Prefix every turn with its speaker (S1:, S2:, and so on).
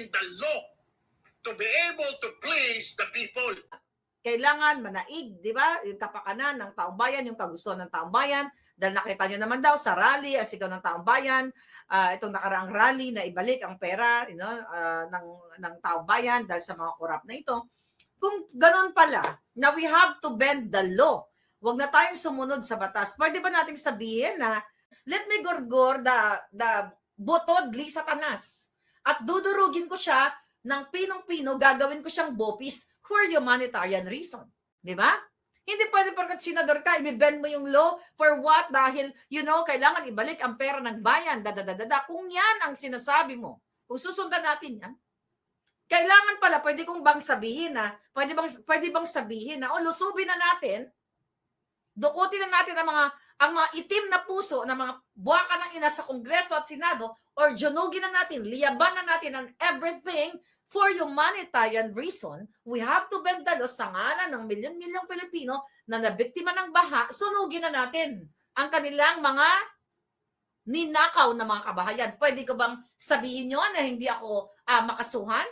S1: bend the law to be able to please the people.
S2: Kailangan manaig, di ba? Yung kapakanan ng taong bayan, yung kagustuhan ng taong bayan. Dahil nakita nyo naman daw sa rally, ang sigaw ng taong bayan, itong nakaraang rally na ibalik ang pera ng taong bayan dahil sa mga korap na ito. Kung ganun pala, na we have to bend the law. Huwag na tayong sumunod sa batas. Pwede ba nating sabihin na let me gorgor the butod li Satanas at dudurugin ko siya ng pinong-pino, gagawin ko siyang bopis for humanitarian reason. Di ba? Hindi pwede porkat senador ka, i-bend mo yung law for what? Dahil, kailangan ibalik ang pera ng bayan, Kung yan ang sinasabi mo, kung susundan natin yan, kailangan pala, pwede bang sabihin na, lusubin na natin, dukutin na natin ang mga itim na puso ng mga buwaka ng ina sa Kongreso at Senado, or junugin na natin, liyaban na natin ang everything for humanitarian reason. We have to bend the law sa ngalan ng milyon-milyong Pilipino na nabiktima ng baha, sunugin na natin ang kanilang mga ninakaw na mga kabahayan. Pwede ko bang sabihin nyo na hindi ako makasuhan?